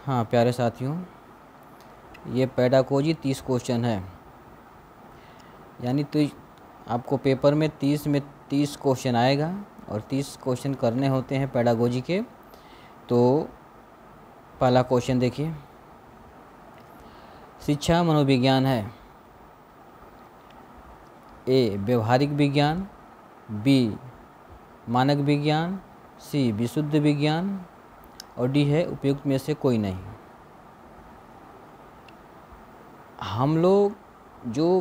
हाँ प्यारे साथियों, ये पेडागोजी 30 क्वेश्चन है, यानी तो आपको पेपर में 30 क्वेश्चन आएगा और 30 क्वेश्चन करने होते हैं पेडागोजी के। तो पहला क्वेश्चन देखिए, शिक्षा मनोविज्ञान है। ए व्यवहारिक विज्ञान, बी मानक विज्ञान, सी विशुद्ध विज्ञान और डी है उपयुक्त में से कोई नहीं। हम लोग जो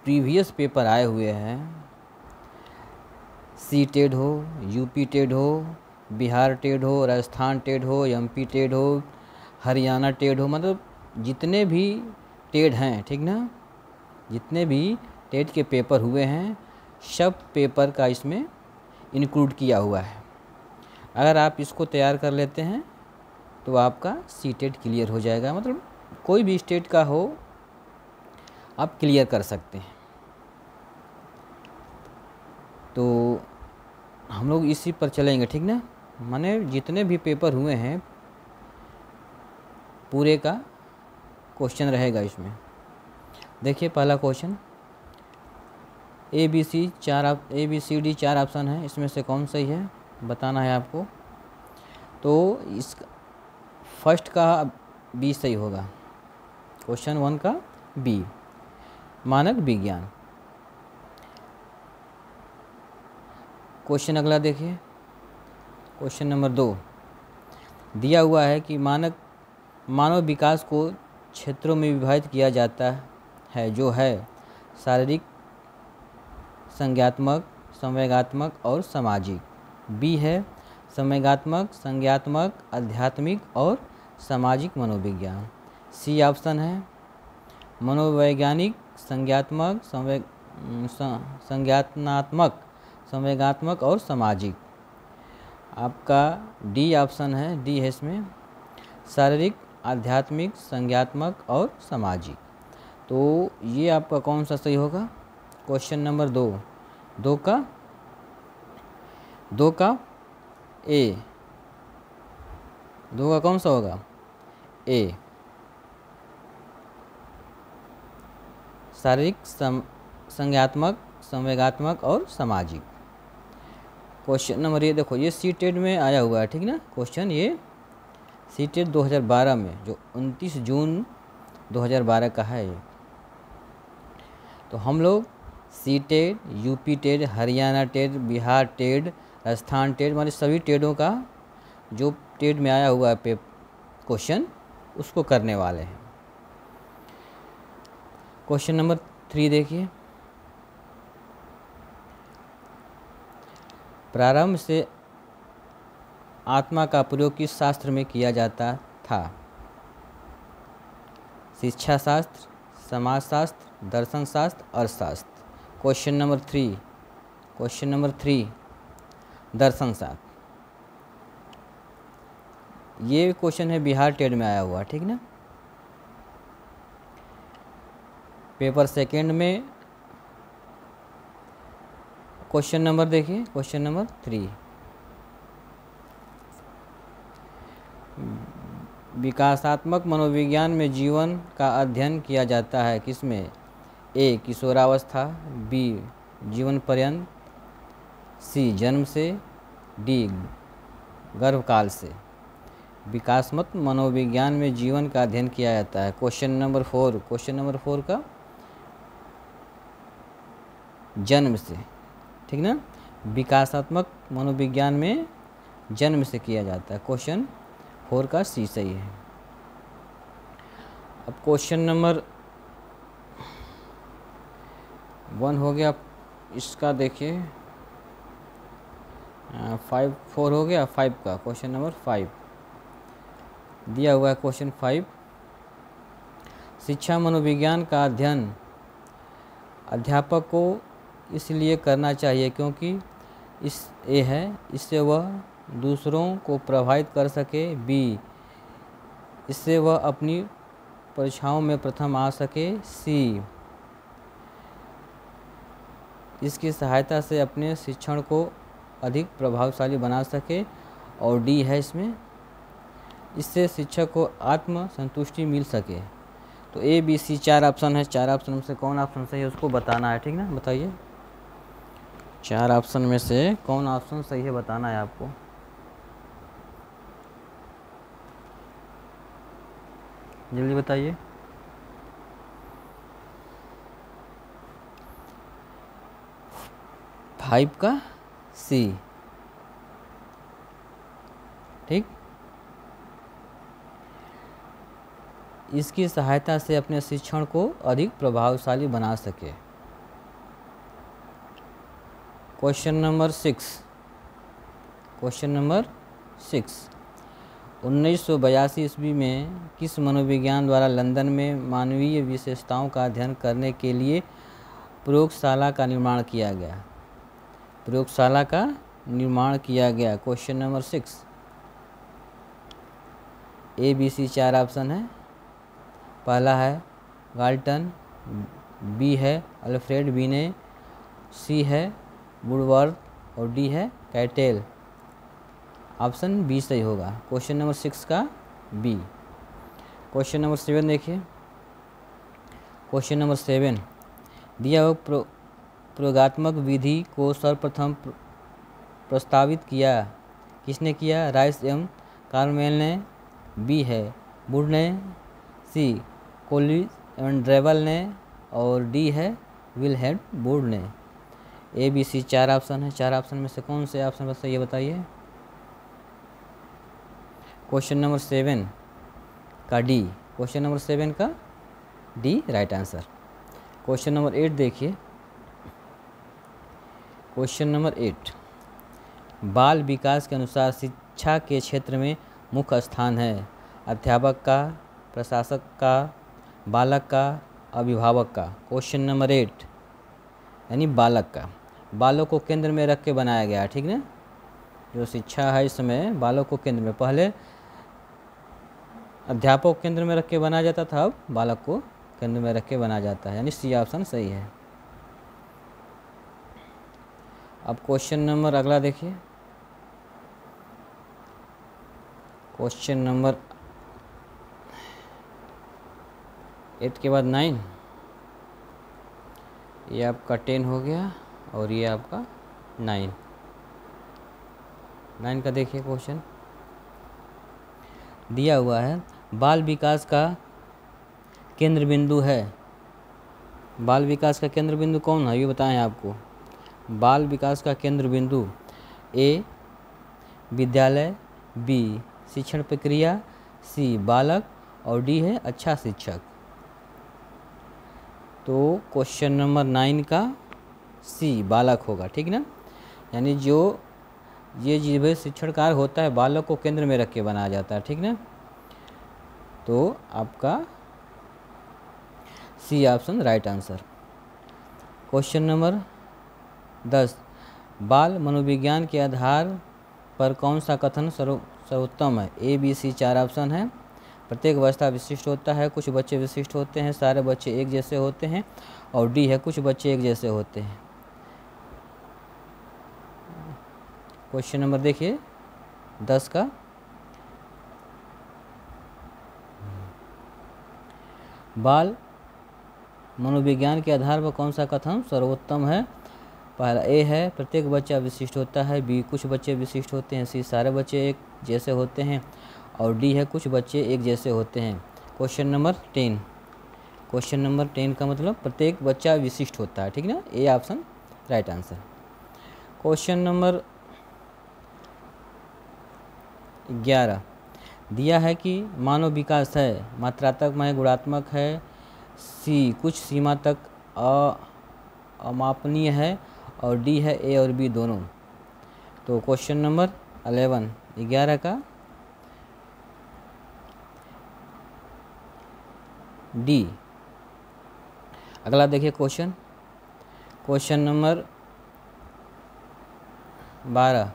प्रीवियस पेपर आए हुए हैं, सी टेड हो, यूपी टेड हो, बिहार टेड हो, राजस्थान टेड हो, एमपी टेड हो, हरियाणा टेड हो, मतलब जितने भी टेड हैं, ठीक ना, जितने भी टेड के पेपर हुए हैं सब पेपर का इसमें इंक्लूड किया हुआ है। अगर आप इसको तैयार कर लेते हैं तो आपका सी टेड क्लियर हो जाएगा, मतलब कोई भी स्टेट का हो आप क्लियर कर सकते हैं। तो हम लोग इसी पर चलेंगे, ठीक ना, माने जितने भी पेपर हुए हैं पूरे का क्वेश्चन रहेगा इसमें। देखिए पहला question, A B C D 4 option है, इसमें से कौन सही है बताना है आपको। तो इस फर्स्ट का बी सही होगा, क्वेश्चन 1 का बी मानक विज्ञान। क्वेश्चन अगला देखिए, क्वेश्चन नंबर 2 दिया हुआ है कि मानव विकास को क्षेत्रों में विभाजित किया जाता है, जो है शारीरिक, संज्ञात्मक, संवेगात्मक और सामाजिक। बी है संवेगात्मक, संज्ञात्मक, आध्यात्मिक और सामाजिक मनोविज्ञान। सी ऑप्शन है मनोवैज्ञानिक, संज्ञात्मक, संज्ञानात्मक, संवेगात्मक और सामाजिक। आपका डी ऑप्शन है, डी है इसमें शारीरिक, आध्यात्मिक, संज्ञात्मक और सामाजिक। तो ये आपका कौन सा सही होगा, क्वेश्चन नंबर 2 दो का ए, 2 का कौन सा होगा ए, शारीरिक, संज्ञात्मक, संवेगात्मक और सामाजिक। क्वेश्चन नंबर ये देखो, ये सी टेड में आया हुआ है, ठीक ना, क्वेश्चन ये सी टेड 2012 में जो 29 जून 2012 का है ये। तो हम लोग C TET, UP TET, Haryana TET, Bihar TET, Rajasthan TET, मतलब सभी टेडों का जो टेड में आया हुआ है क्वेश्चन उसको करने वाले हैं। क्वेश्चन नंबर 3 देखिए, प्रारंभ से आत्मा का प्रयोग किस शास्त्र में किया जाता था। शिक्षा शास्त्र, समाजशास्त्र, दर्शन शास्त्र, अर्थशास्त्र। क्वेश्चन नंबर 3 दर्शन शास्त्र। ये क्वेश्चन है बिहार टेड में आया हुआ, ठीक ना। पेपर सेकंड में क्वेश्चन नंबर देखिए, क्वेश्चन नंबर 3 विकासात्मक मनोविज्ञान में जीवन का अध्ययन किया जाता है किसमें। ए किशोरावस्था, बी जीवन पर्यंत, सी जन्म से, डी गर्भकाल से। विकासात्मक मनोविज्ञान में जीवन का अध्ययन किया जाता है। क्वेश्चन नंबर 4 का जन्म से, ठीक ना, विकासात्मक मनोविज्ञान में जन्म से किया जाता है। क्वेश्चन 4 का सी सही है। अब क्वेश्चन नंबर 1 हो गया, इसका देखिए 4 हो गया। 5 का क्वेश्चन नंबर 5 दिया हुआ है, क्वेश्चन 5 शिक्षा मनोविज्ञान का अध्ययन अध्यापक को इसलिए करना चाहिए क्योंकि इससे वह दूसरों को प्रभावित कर सके, बी इससे वह अपनी परीक्षाओं में प्रथम आ सके, सी इसकी सहायता से अपने शिक्षण को अधिक प्रभावशाली बना सके और डी है इसमें इससे शिक्षक को आत्म संतुष्टि मिल सके। तो ए बी सी 4 ऑप्शन है, 4 ऑप्शन में से कौन ऑप्शन सही है उसको बताना है, ठीक ना, बताइए 4 ऑप्शन में से कौन ऑप्शन सही है बताना है आपको। जल्दी बताइए। फाइव का सी, ठीक। इसकी सहायता से अपने शिक्षण को अधिक प्रभावशाली बना सके। क्वेश्चन नंबर 6, क्वेश्चन नंबर 6, 1982 ईस्वी में किस मनोविज्ञान द्वारा लंदन में मानवीय विशेषताओं का अध्ययन करने के लिए प्रयोगशाला का निर्माण किया गया? प्रयोगशाला का निर्माण किया गया। Question number 6, A B C 4 option है। पहला है गाल्टन, बी है अल्फ्रेड बीने, सी है वुडवर्थ और डी है कैटेल। ऑप्शन बी सही होगा, क्वेश्चन नंबर 6 का बी। क्वेश्चन नंबर 7 देखिए। क्वेश्चन नंबर 7, दिया हुआ प्रयोगात्मक विधि को सर्वप्रथम प्रस्तावित किया किसने किया? राइस एवं कार्मेल ने, बी है वुड ने, सी कोलिज एवं ड्रेवल ने और डी है विलहेम वुड ने। ए बी सी 4 ऑप्शन है, 4 ऑप्शन में से कौन से ऑप्शन पर सही है बताइए। क्वेश्चन नंबर 7 का डी, क्वेश्चन नंबर 7 का D right answer. Question number 8 देखिए। क्वेश्चन नंबर 8, बाल विकास के अनुसार शिक्षा के क्षेत्र में मुख्य स्थान है अध्यापक का, प्रशासक का, बालक का, अभिभावक का। क्वेश्चन नंबर 8 यानी बालक का, बालों को केंद्र में रख के बनाया गया, ठीक ना। जो शिक्षा है इसमें बालों को केंद्र में, पहले अध्यापक को केंद्र में रख के बनाया जाता था, अब बालक को केंद्र में रख के बनाया जाता है, यानी सी ऑप्शन सही है। अब क्वेश्चन नंबर अगला देखिए। क्वेश्चन नंबर 8 के बाद 9, ये आपका 10 हो गया और ये आपका 9 का देखिए क्वेश्चन दिया हुआ है। बाल विकास का केंद्र बिंदु है, बाल विकास का केंद्र बिंदु कौन है ये बताएं आपको। बाल विकास का केंद्र बिंदु ए विद्यालय, बी शिक्षण प्रक्रिया, सी बालक और डी है अच्छा शिक्षक। तो क्वेश्चन नंबर 9 का सी बालक होगा, ठीक ना। यानी जो ये जीव शिक्षण कार्य होता है बालक को केंद्र में रख के बनाया जाता है, ठीक ना। तो आपका C option right answer. Question number 10, बाल मनोविज्ञान के आधार पर कौन सा कथन सर्वोत्तम है? ए बी सी 4 ऑप्शन है। प्रत्येक अवस्था विशिष्ट होता है, कुछ बच्चे विशिष्ट होते हैं, सारे बच्चे एक जैसे होते हैं और डी है कुछ बच्चे एक जैसे होते हैं। क्वेश्चन नंबर देखिए 10 का, बाल मनोविज्ञान के आधार पर कौन सा कथन सर्वोत्तम है? पहला ए है प्रत्येक बच्चा विशिष्ट होता है, बी कुछ बच्चे विशिष्ट होते हैं, सी सारे बच्चे एक जैसे होते हैं और डी है कुछ बच्चे एक जैसे होते हैं। क्वेश्चन नंबर 10, क्वेश्चन नंबर 10 का मतलब प्रत्येक बच्चा विशिष्ट होता है, ठीक ना, A option right answer. Question number 11 दिया है कि मानव विकास है मात्रात्मक है गुणात्मक है, सी कुछ सीमा तक अमापनीय है और डी है ए और बी दोनों। तो क्वेश्चन नंबर 11 का डी। अगला देखिए क्वेश्चन, क्वेश्चन नंबर 12,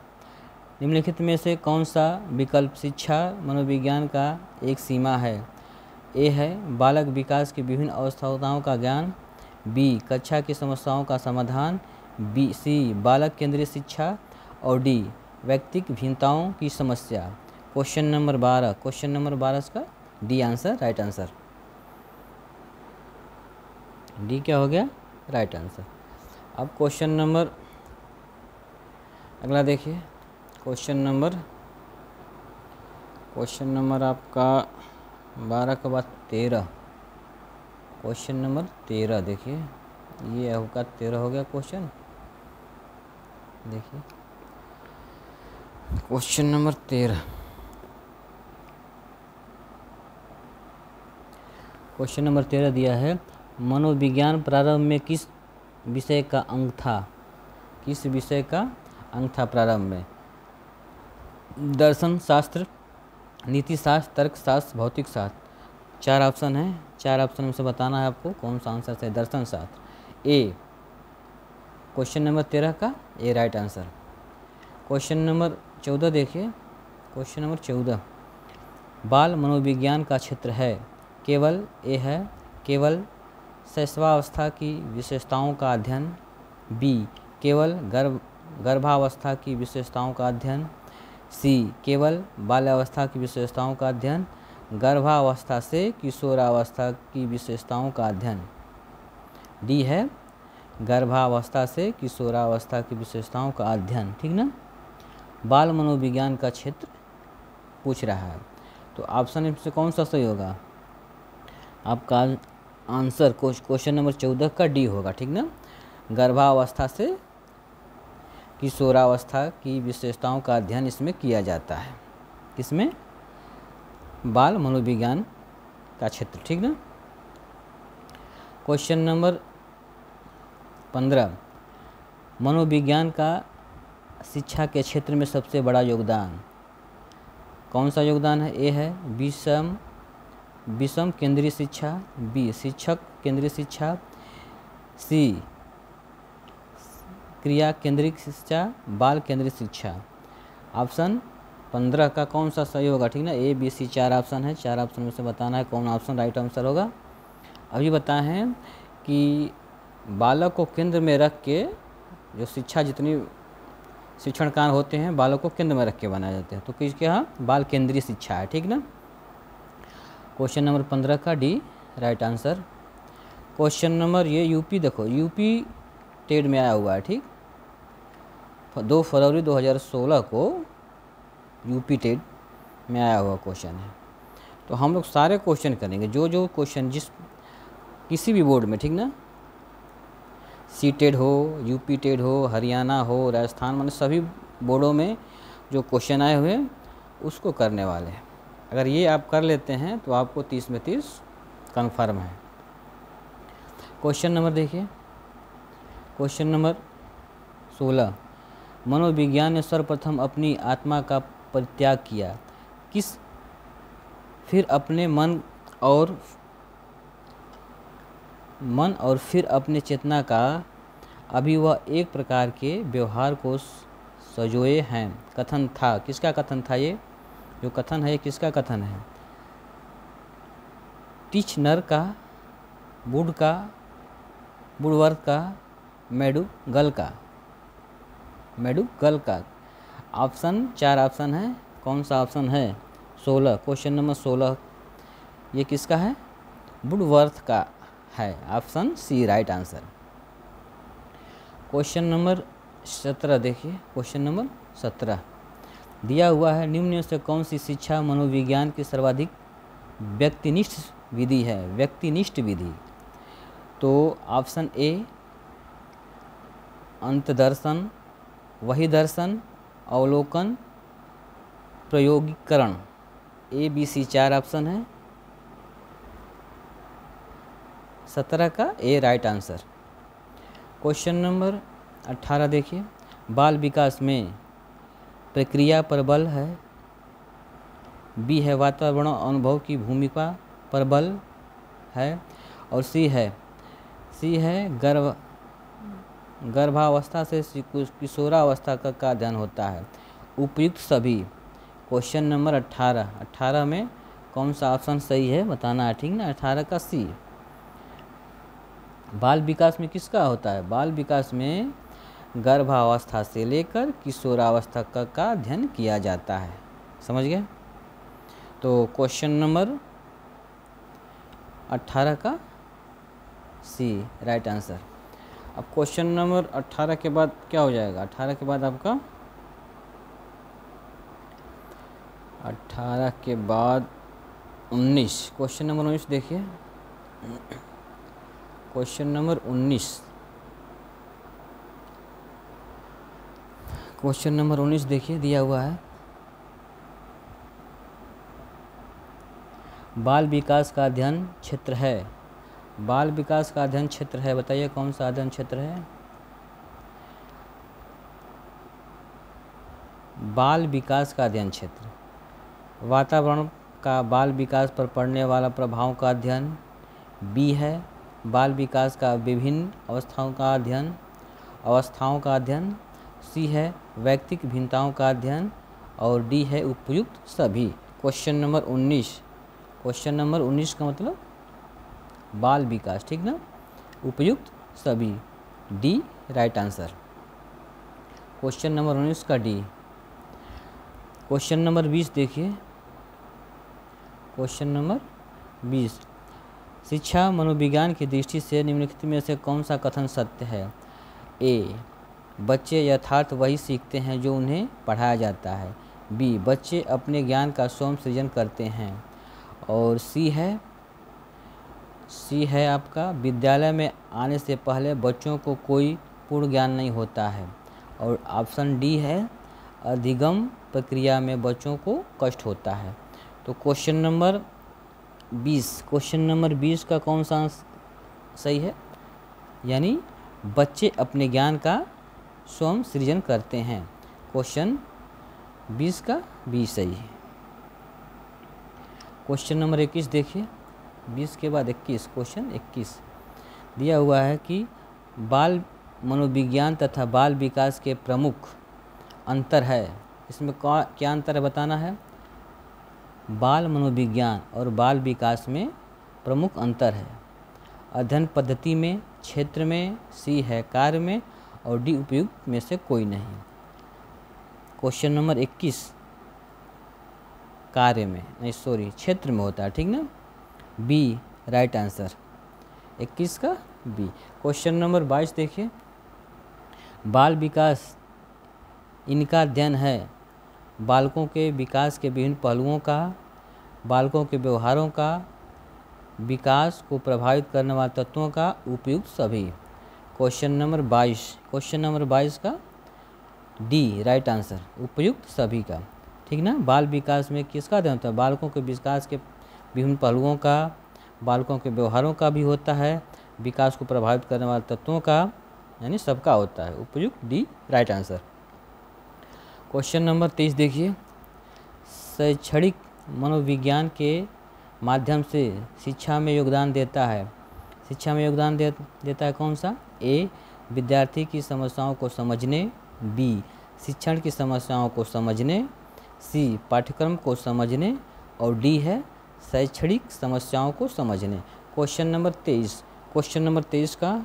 निम्नलिखित में से कौन सा विकल्प शिक्षा मनोविज्ञान का एक सीमा है? ए है बालक विकास की विभिन्न अवस्थाओं का ज्ञान, बी कक्षा की समस्याओं का समाधान, बी सी बालक केंद्रीय शिक्षा और डी व्यक्तिगत भिन्नताओं की समस्या। क्वेश्चन नंबर 12, क्वेश्चन नंबर 12 इसका D answer, right answer. D क्या हो गया? Right answer. अब क्वेश्चन नंबर अगला देखिए, क्वेश्चन नंबर आपका 12 के बाद 13, क्वेश्चन नंबर 13 देखिए, ये आपका 13 हो गया क्वेश्चन। देखिए क्वेश्चन नंबर 13, क्वेश्चन नंबर 13 दिया है, मनोविज्ञान प्रारंभ में किस विषय का अंग था? किस विषय का अंग था प्रारंभ में? दर्शन शास्त्र, नीति शास्त्र, तर्क शास्त्र, भौतिक शास्त्र। 4 ऑप्शन है, 4 ऑप्शन में से बताना है आपको कौन सा आंसर है। दर्शन शास्त्र ए, क्वेश्चन नंबर 13 का ए राइट आंसर। क्वेश्चन नंबर 14 देखिए, क्वेश्चन नंबर 14, बाल मनोविज्ञान का क्षेत्र है। केवल ए है, केवल शैशवावस्था की विशेषताओं का अध्ययन। बी, केवल गर्भावस्था की विशेषताओं का अध्ययन। सी, केवल बाल्यावस्था की विशेषताओं का अध्ययन। गर्भावस्था से किशोरावस्था की विशेषताओं का अध्ययन। डी है, गर्भावस्था से किशोरावस्था की विशेषताओं का अध्ययन, ठीक ना। बाल मनोविज्ञान का क्षेत्र पूछ रहा है, तो ऑप्शन में से कौन सा सही होगा? आपका आंसर क्वेश्चन नंबर 14 का डी होगा, ठीक ना। गर्भावस्था से किशोरावस्था की विशेषताओं का अध्ययन इसमें किया जाता है, इसमें बाल मनोविज्ञान का क्षेत्र, ठीक ना। क्वेश्चन नंबर 15, मनोविज्ञान का शिक्षा के क्षेत्र में सबसे बड़ा योगदान। कौन सा योगदान है? ए है विषम केंद्रीय शिक्षा। बी, शिक्षक केंद्रीय शिक्षा। सी, क्रिया केंद्रित शिक्षा, बाल केंद्रित शिक्षा। ऑप्शन 15 का कौन सा सही होगा, ठीक ना। ए, बी, सी 4 ऑप्शन है, 4 ऑप्शन में से बताना है कौन ऑप्शन राइट आंसर होगा। अभी बताए हैं कि बालक को केंद्र में रख के जो शिक्षा, जितनी शिक्षण कार्य होते हैं बालक को केंद्र में रख के बनाए जाते हैं, तो किसके यहाँ बाल केंद्रीय शिक्षा है, ठीक ना। क्वेश्चन नंबर 15 का D right answer. Question number ये यूपी, देखो यूपी टेट में आया हुआ है, ठीक। 2 फरवरी 2016 को यूपी टेट में आया हुआ क्वेश्चन है। तो हम लोग सारे क्वेश्चन करेंगे, जो क्वेश्चन जिस किसी भी बोर्ड में, ठीक ना, सी टेट हो, यूपी टेट हो, हरियाणा हो, राजस्थान, मतलब सभी बोर्डों में जो क्वेश्चन आए हुए हैं उसको करने वाले हैं। अगर ये आप कर लेते हैं तो आपको 30 में 30 कन्फर्म है। क्वेश्चन नंबर देखिए, क्वेश्चन नंबर 16, मनोविज्ञान ने सर्वप्रथम अपनी आत्मा का परित्याग किया। किस फिर अपने मन और फिर अपने चेतना का अभी वह एक प्रकार के व्यवहार को सजोए हैं। कथन था, किसका कथन था? ये जो कथन है किसका कथन है? टीचनर का, वुड का, वुडवर्थ का, मैडुगल का। ऑप्शन 4 ऑप्शन है, कौन सा ऑप्शन है? 16, क्वेश्चन नंबर 16 ये किसका है? वुडवर्थ का है, option C right answer. Question number 17 देखिए, क्वेश्चन नंबर 17 दिया हुआ है, निम्न में से कौन सी शिक्षा मनोविज्ञान की सर्वाधिक व्यक्तिनिष्ठ विधि है? व्यक्तिनिष्ठ विधि, तो ऑप्शन ए अंतदर्शन, वही दर्शन, अवलोकन, प्रयोगीकरण। ए, बी, सी 4 ऑप्शन है, 17 का ए राइट आंसर। क्वेश्चन नंबर 18 देखिए, बाल विकास में प्रक्रिया पर बल है। बी है वातावरण अनुभव की भूमिका पर बल है। और सी है गर्भावस्था से किशोरावस्था का अध्ययन होता है। उपयुक्त सभी। क्वेश्चन नंबर 18 में कौन सा ऑप्शन सही है बताना है, ठीक ना। 18 का सी। बाल विकास में किसका होता है? बाल विकास में गर्भावस्था से लेकर किशोरावस्था का अध्ययन किया जाता है। समझ गए? तो क्वेश्चन नंबर 18 का सी राइट आंसर। अब क्वेश्चन नंबर 18 के बाद क्या हो जाएगा? 18 के बाद आपका 18 के बाद 19, क्वेश्चन नंबर 19 देखिए। क्वेश्चन नंबर 19, क्वेश्चन नंबर 19 देखिए, दिया हुआ है बाल विकास का अध्ययन क्षेत्र है। बाल विकास का अध्ययन क्षेत्र है, बताइए कौन सा अध्ययन क्षेत्र है? बाल विकास का अध्ययन क्षेत्र वातावरण का बाल विकास पर पड़ने वाला प्रभाव का अध्ययन, बी है बाल विकास का विभिन्न अवस्थाओं का अध्ययन, सी है व्यक्तिगत भिन्नताओं का अध्ययन और डी है उपयुक्त सभी। क्वेश्चन नंबर 19, क्वेश्चन नंबर 19 का मतलब बाल विकास, ठीक ना, उपयुक्त सभी, D right answer. Question number 19 का डी। क्वेश्चन नंबर 20 देखिए। क्वेश्चन नंबर 20, शिक्षा मनोविज्ञान की दृष्टि से निम्नलिखित में से कौन सा कथन सत्य है? ए, बच्चे यथार्थ वही सीखते हैं जो उन्हें पढ़ाया जाता है। बी, बच्चे अपने ज्ञान का स्वयं सृजन करते हैं। और सी है आपका विद्यालय में आने से पहले बच्चों को कोई पूर्ण ज्ञान नहीं होता है। और ऑप्शन डी है अधिगम प्रक्रिया में बच्चों को कष्ट होता है। तो क्वेश्चन नंबर 20 का कौन सा सही है? यानी बच्चे अपने ज्ञान का स्वयं सृजन करते हैं। क्वेश्चन 20 का बी सही है। क्वेश्चन नंबर 21 देखिए। 20 के बाद 21, क्वेश्चन 21 दिया हुआ है कि बाल मनोविज्ञान तथा बाल विकास के प्रमुख अंतर है। इसमें क्या अंतर है बताना है। बाल मनोविज्ञान और बाल विकास में प्रमुख अंतर है। अध्ययन पद्धति में, क्षेत्र में, सी है कार्य में और डी उपयुक्त में से कोई नहीं। क्वेश्चन नंबर 21 कार्य में नहीं, सॉरी, क्षेत्र में होता है, ठीक ना, बी राइट आंसर। 21 का बी। क्वेश्चन नंबर 22 देखिए। बाल विकास इनका अध्ययन है बालकों के विकास के विभिन्न पहलुओं का, बालकों के व्यवहारों का, विकास को प्रभावित करने वाले तत्वों का, उपयुक्त सभी। क्वेश्चन नंबर 22 का डी राइट आंसर, उपयुक्त सभी का, ठीक ना। बाल विकास में किसका अध्ययन होता है? बालकों के विकास के विभिन्न पहलुओं का, बालकों के व्यवहारों का भी होता है, विकास को प्रभावित करने वाले तत्वों का, यानी सबका होता है, उपयुक्त D right answer. Question number 23 देखिए। शैक्षणिक मनोविज्ञान के माध्यम से शिक्षा में योगदान देता है। शिक्षा में योगदान देता है कौन सा? ए, विद्यार्थी की समस्याओं को समझने, बी, शिक्षण की समस्याओं को समझने, सी, पाठ्यक्रम को समझने और डी है शैक्षणिक समस्याओं को समझने। क्वेश्चन नंबर 23 का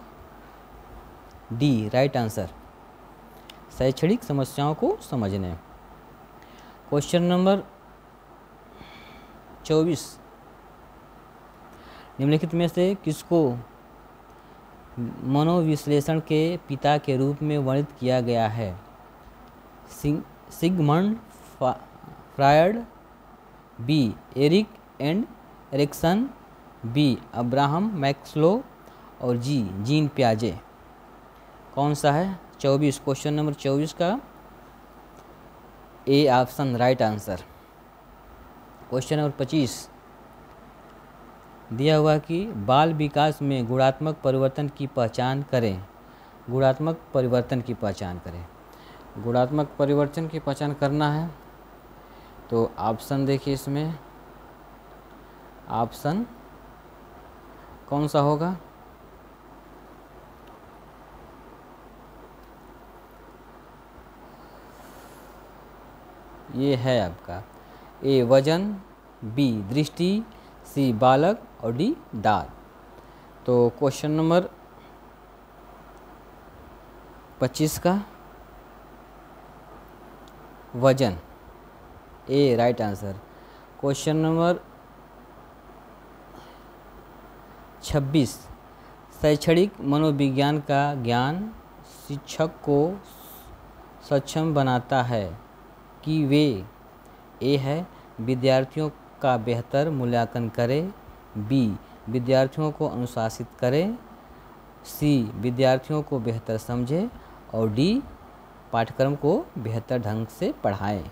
डी राइट आंसर, शैक्षणिक समस्याओं को समझने। क्वेश्चन नंबर 24, निम्नलिखित में से किसको मनोविश्लेषण के पिता के रूप में वर्णित किया गया है? Sigmund Freud, B, Erik and Erikson, B, Abraham Maslow और जी, जीन पियाजे। कौन सा है? 24, क्वेश्चन नंबर 24 का A option right answer. Question number 25 दिया हुआ कि बाल विकास में गुणात्मक परिवर्तन की पहचान करें। गुणात्मक परिवर्तन की पहचान करें। गुणात्मक परिवर्तन की पहचान करना है तो ऑप्शन देखिए, इसमें ऑप्शन कौन सा होगा? ये है आपका ए वजन, बी दृष्टि, सी बालक और डी दांत। तो क्वेश्चन नंबर 25 का वजन, ए राइट आंसर। क्वेश्चन नंबर 26, शैक्षणिक मनोविज्ञान का ज्ञान शिक्षक को सक्षम बनाता है कि वे ए है विद्यार्थियों का बेहतर मूल्यांकन करें, बी विद्यार्थियों को अनुशासित करें, सी विद्यार्थियों को बेहतर समझें और डी पाठ्यक्रम को बेहतर ढंग से पढ़ाएं।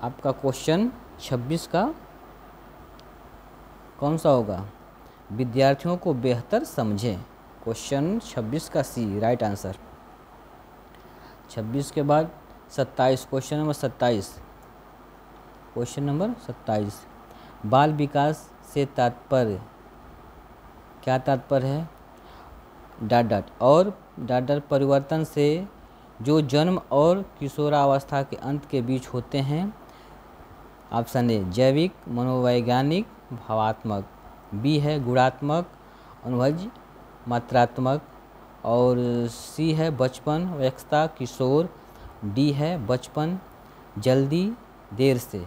आपका क्वेश्चन 26 का कौन सा होगा? विद्यार्थियों को बेहतर समझें। क्वेश्चन 26 का सी राइट आंसर। 26 के बाद 27, क्वेश्चन नंबर 27। क्वेश्चन नंबर 27, बाल विकास से तात्पर्य क्या? तात्पर्य है डॉट परिवर्तन से जो जन्म और किशोरावस्था के अंत के बीच होते हैं। ऑप्शन ए जैविक, मनोवैज्ञानिक, भावात्मक, बी है गुणात्मक, अनुभवज, मात्रात्मक और सी है बचपन, वयस्कता, किशोर, डी है बचपन, जल्दी, देर से।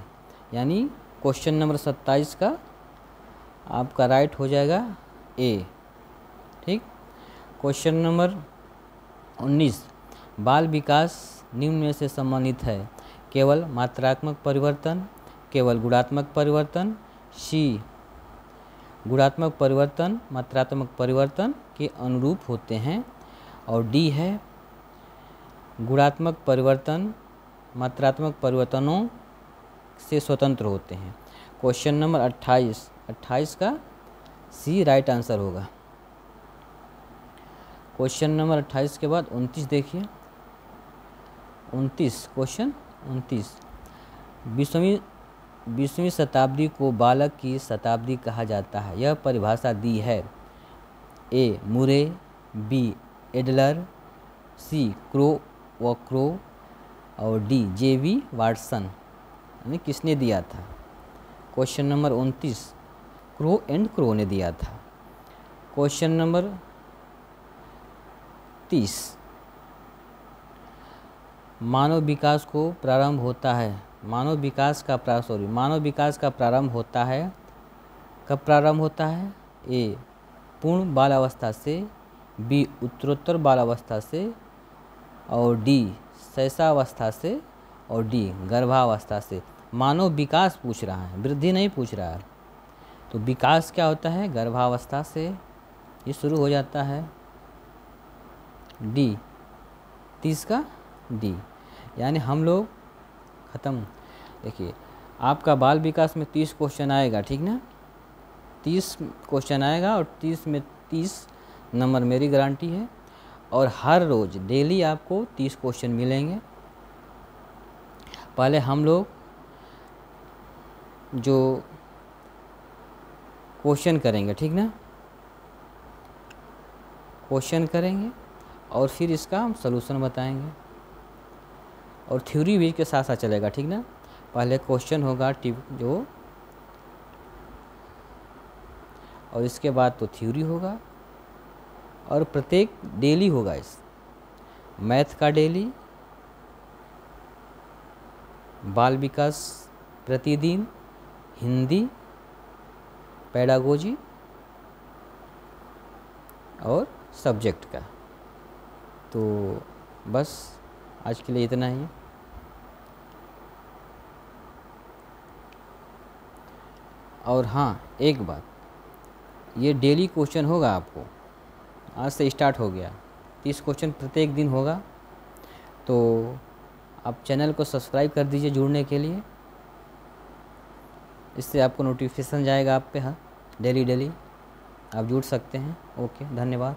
यानी क्वेश्चन नंबर 27 का आपका राइट हो जाएगा ए। ठीक। क्वेश्चन नंबर 19, बाल विकास निम्न में से संबंधित है? केवल मात्रात्मक परिवर्तन, केवल गुणात्मक परिवर्तन, सी गुणात्मक परिवर्तन मात्रात्मक परिवर्तन के अनुरूप होते हैं और डी है गुणात्मक परिवर्तन मात्रात्मक परिवर्तनों से स्वतंत्र होते हैं। क्वेश्चन नंबर 28 का सी राइट आंसर होगा। क्वेश्चन नंबर 28 के बाद 29 देखिए। 29 क्वेश्चन 29, 20वीं शताब्दी को बालक की शताब्दी कहा जाता है। यह परिभाषा दी है ए मुरे, बी एडलर, सी क्रो और डी जेवी वाटसन। यानी किसने दिया था? क्वेश्चन नंबर 29 क्रो ने दिया था। क्वेश्चन नंबर 30, मानव विकास को प्रारंभ होता है। मानव विकास का प्रारंभ होता है कब? प्रारंभ होता है ए पूर्ण बालावस्था से, बी उत्तरोत्तर बालावस्था से और डी शैशवावस्था से और डी गर्भावस्था से। मानव विकास पूछ रहा है, वृद्धि नहीं पूछ रहा है। तो विकास क्या होता है? गर्भावस्था से ये शुरू हो जाता है। डी 30 का डी। यानी हम लोग ख़त्म। देखिए आपका बाल विकास में 30 क्वेश्चन आएगा, ठीक ना? 30 क्वेश्चन आएगा और 30 में 30 नंबर मेरी गारंटी है। और हर रोज़ डेली आपको 30 क्वेश्चन मिलेंगे। पहले हम लोग जो क्वेश्चन करेंगे, ठीक ना? क्वेश्चन करेंगे और फिर इसका हम सलूशन बताएंगे और थ्योरी भी के साथ साथ चलेगा, ठीक ना? पहले क्वेश्चन होगा जो और इसके बाद तो थ्योरी होगा और प्रत्येक डेली होगा। इस मैथ का डेली, बाल विकास प्रतिदिन, हिंदी, पेडागोजी और सब्जेक्ट का। तो बस आज के लिए इतना ही। और हाँ एक बात, ये डेली क्वेश्चन होगा आपको, आज से स्टार्ट हो गया। 30 क्वेश्चन प्रत्येक दिन होगा। तो आप चैनल को सब्सक्राइब कर दीजिए जुड़ने के लिए, इससे आपको नोटिफिकेशन जाएगा आप पे। हाँ डेली आप जुड़ सकते हैं। ओके, धन्यवाद।